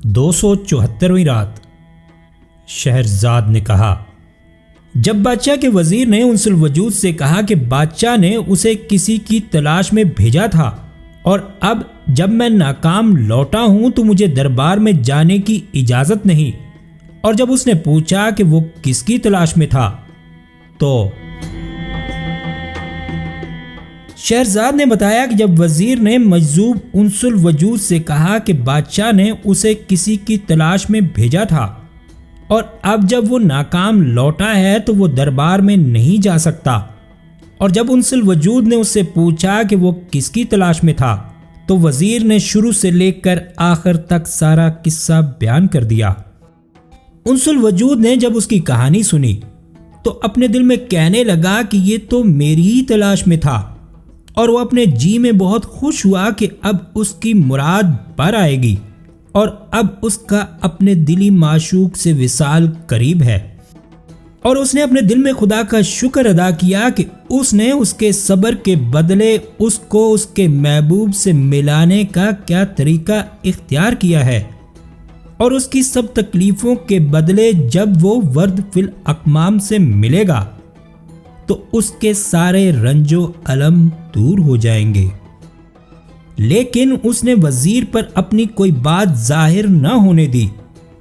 274ویں رات۔ شہرزاد نے کہا، جب بادشاہ کے وزیر نے انس الوجود سے کہا کہ بادشاہ نے اسے کسی کی تلاش میں بھیجا تھا اور اب جب میں ناکام لوٹا ہوں تو مجھے دربار میں جانے کی اجازت نہیں، اور جب اس نے پوچھا کہ وہ کس کی تلاش میں تھا تو شہرزاد نے بتایا کہ جب وزیر نے مجذوب انس الوجود سے کہا کہ بادشاہ نے اسے کسی کی تلاش میں بھیجا تھا اور اب جب وہ ناکام لوٹا ہے تو وہ دربار میں نہیں جا سکتا، اور جب انس الوجود نے اس سے پوچھا کہ وہ کس کی تلاش میں تھا تو وزیر نے شروع سے لے کر آخر تک سارا قصہ بیان کر دیا۔ انس الوجود نے جب اس کی کہانی سنی تو اپنے دل میں کہنے لگا کہ یہ تو میری ہی تلاش میں تھا، اور وہ اپنے جی میں بہت خوش ہوا کہ اب اس کی مراد پر آئے گی اور اب اس کا اپنے دلی معشوق سے وصال قریب ہے، اور اس نے اپنے دل میں خدا کا شکر ادا کیا کہ اس نے اس کے صبر کے بدلے اس کو اس کے محبوب سے ملانے کا کیا طریقہ اختیار کیا ہے، اور اس کی سب تکلیفوں کے بدلے جب وہ ورد فی الاکمام سے ملے گا تو اس کے سارے رنج و الم دور ہو جائیں گے۔ لیکن اس نے وزیر پر اپنی کوئی بات ظاہر نہ ہونے دی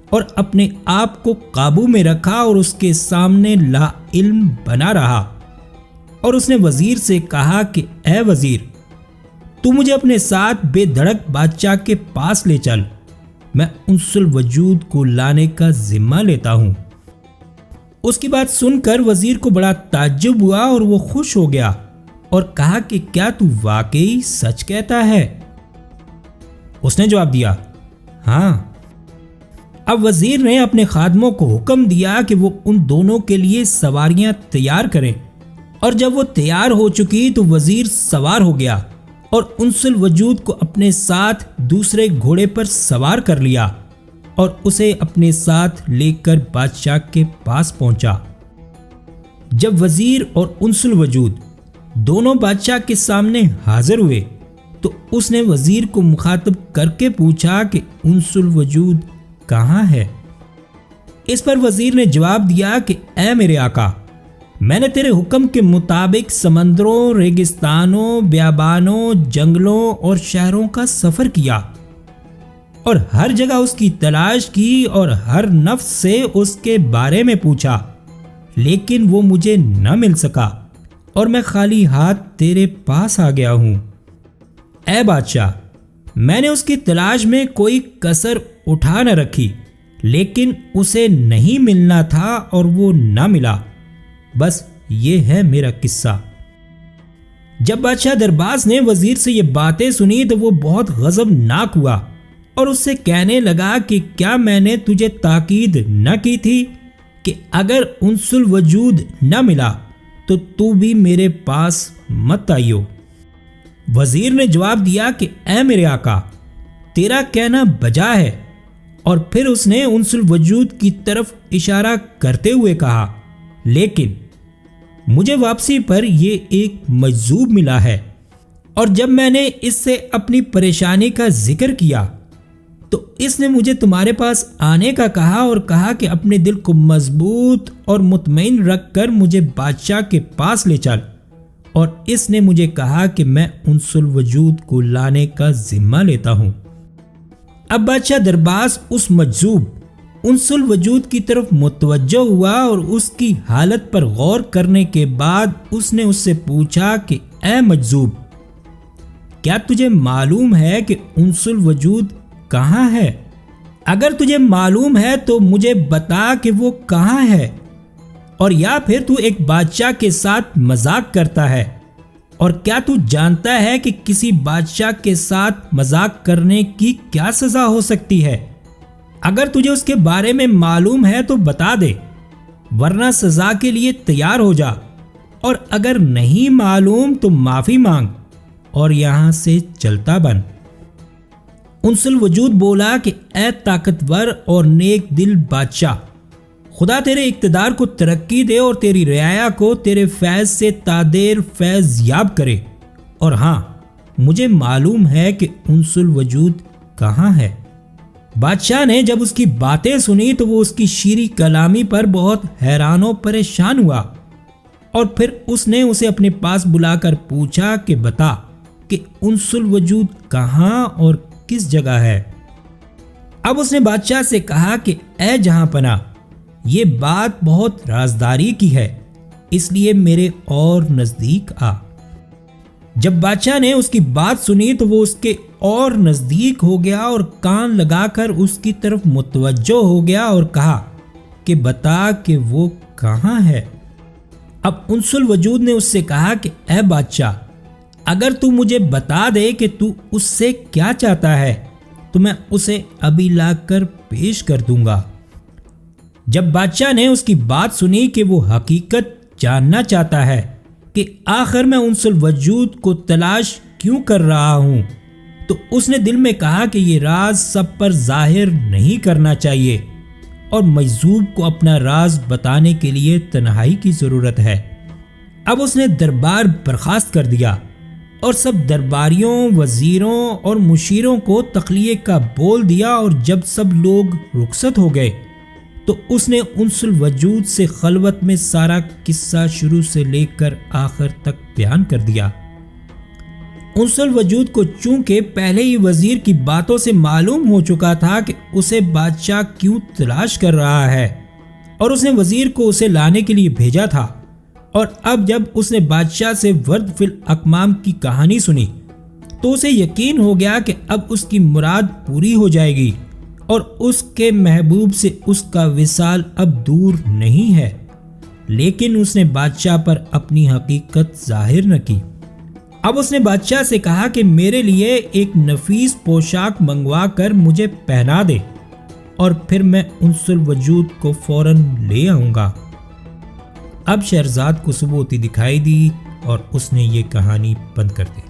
اور اپنے آپ کو قابو میں رکھا اور اس کے سامنے لا علم بنا رہا، اور اس نے وزیر سے کہا کہ اے وزیر، تو مجھے اپنے ساتھ بے دھڑک بادشاہ کے پاس لے چل، میں انس الوجود کو لانے کا ذمہ لیتا ہوں۔ اس کی بات سن کر وزیر کو بڑا تعجب ہوا اور وہ خوش ہو گیا اور کہا کہ کیا تو واقعی سچ کہتا ہے؟ اس نے جواب دیا، ہاں۔ اب وزیر نے اپنے خادموں کو حکم دیا کہ وہ ان دونوں کے لیے سواریاں تیار کریں، اور جب وہ تیار ہو چکی تو وزیر سوار ہو گیا اور انس الوجود کو اپنے ساتھ دوسرے گھوڑے پر سوار کر لیا اور اسے اپنے ساتھ لے کر بادشاہ کے پاس پہنچا۔ جب وزیر اور انس الوجود دونوں بادشاہ کے سامنے حاضر ہوئے تو اس نے وزیر کو مخاطب کر کے پوچھا کہ انس الوجود کہاں ہے؟ اس پر وزیر نے جواب دیا کہ اے میرے آقا، میں نے تیرے حکم کے مطابق سمندروں، ریگستانوں، بیابانوں، جنگلوں اور شہروں کا سفر کیا اور ہر جگہ اس کی تلاش کی اور ہر نفس سے اس کے بارے میں پوچھا، لیکن وہ مجھے نہ مل سکا اور میں خالی ہاتھ تیرے پاس آ گیا ہوں۔ اے بادشاہ، میں نے اس کی تلاش میں کوئی کسر اٹھا نہ رکھی، لیکن اسے نہیں ملنا تھا اور وہ نہ ملا۔ بس یہ ہے میرا قصہ۔ جب بادشاہ درباز نے وزیر سے یہ باتیں سنی تو وہ بہت غضبناک ہوا اور اس سے کہنے لگا کہ کیا میں نے تجھے تاکید نہ کی تھی کہ اگر انس الوجود نہ ملا تو تو بھی میرے پاس مت آئیو۔ وزیر نے جواب دیا کہ اے میرے آقا، تیرا کہنا بجا ہے، اور پھر اس نے انس الوجود کی طرف اشارہ کرتے ہوئے کہا، لیکن مجھے واپسی پر یہ ایک مجذوب ملا ہے، اور جب میں نے اس سے اپنی پریشانی کا ذکر کیا تو اس نے مجھے تمہارے پاس آنے کا کہا اور کہا کہ اپنے دل کو مضبوط اور مطمئن رکھ کر مجھے بادشاہ کے پاس لے چل، اور اس نے مجھے کہا کہ میں انس الوجود کو لانے کا ذمہ لیتا ہوں۔ اب بادشاہ درباز اس مجذوب انس الوجود کی طرف متوجہ ہوا اور اس کی حالت پر غور کرنے کے بعد اس نے اس سے پوچھا کہ اے مجذوب، کیا تجھے معلوم ہے کہ انس الوجود کہاں ہے؟ اگر تجھے معلوم ہے تو مجھے بتا کہ وہ کہاں ہے، اور یا پھر تو ایک بادشاہ کے ساتھ مذاق کرتا ہے، اور کیا تو جانتا ہے کہ کسی بادشاہ کے ساتھ مذاق کرنے کی کیا سزا ہو سکتی ہے؟ اگر تجھے اس کے بارے میں معلوم ہے تو بتا دے، ورنہ سزا کے لیے تیار ہو جا، اور اگر نہیں معلوم تو معافی مانگ اور یہاں سے چلتا بن۔ انس الوجود بولا کہ اے طاقتور اور نیک دل بادشاہ، خدا تیرے اقتدار کو ترقی دے اور تیری رعایا کو تیرے فیض سے تادیر فیض یاب کرے، اور ہاں، مجھے معلوم ہے کہ انس الوجود کہاں ہے، بادشاہ نے جب اس کی باتیں سنی تو وہ اس کی شیریں کلامی پر بہت حیران و پریشان ہوا، اور پھر اس نے اسے اپنے پاس بلا کر پوچھا کہ بتا کہ انس الوجود کہاں اور کس جگہ ہے۔ اب اس نے بادشاہ سے کہا کہ اے جہاں پناہ، یہ بات بہت رازداری کی ہے، اس لیے میرے اور نزدیک آ۔ جب بادشاہ نے اس کی بات سنی تو وہ اس کے اور نزدیک ہو گیا اور کان لگا کر اس کی طرف متوجہ ہو گیا اور کہا کہ بتا کہ وہ کہاں ہے۔ اب انس الوجود نے اس سے کہا کہ اے بادشاہ، اگر تو مجھے بتا دے کہ تو اس سے کیا چاہتا ہے تو میں اسے ابھی لا کر پیش کر دوں گا۔ جب بادشاہ نے اس کی بات سنی کہ وہ حقیقت جاننا چاہتا ہے کہ آخر میں انس الوجود کو تلاش کیوں کر رہا ہوں، تو اس نے دل میں کہا کہ یہ راز سب پر ظاہر نہیں کرنا چاہیے اور مجذوب کو اپنا راز بتانے کے لیے تنہائی کی ضرورت ہے۔ اب اس نے دربار برخاست کر دیا اور سب درباریوں، وزیروں اور مشیروں کو تخلیے کا بول دیا، اور جب سب لوگ رخصت ہو گئے تو اس نے انس الوجود سے خلوت میں سارا قصہ شروع سے لے کر آخر تک بیان کر دیا۔ انس الوجود کو چونکہ پہلے ہی وزیر کی باتوں سے معلوم ہو چکا تھا کہ اسے بادشاہ کیوں تلاش کر رہا ہے، اور اس نے وزیر کو اسے لانے کے لیے بھیجا تھا، اور اب جب اس نے بادشاہ سے ورد فی الاکمام کی کہانی سنی تو اسے یقین ہو گیا کہ اب اس کی مراد پوری ہو جائے گی اور اس کے محبوب سے اس کا وصال اب دور نہیں ہے، لیکن اس نے بادشاہ پر اپنی حقیقت ظاہر نہ کی۔ اب اس نے بادشاہ سے کہا کہ میرے لیے ایک نفیس پوشاک منگوا کر مجھے پہنا دے، اور پھر میں انس الوجود کو فوراً لے آؤں گا۔ اب شہرزاد کو صبح ہوتی دکھائی دی اور اس نے یہ کہانی بند کر دی۔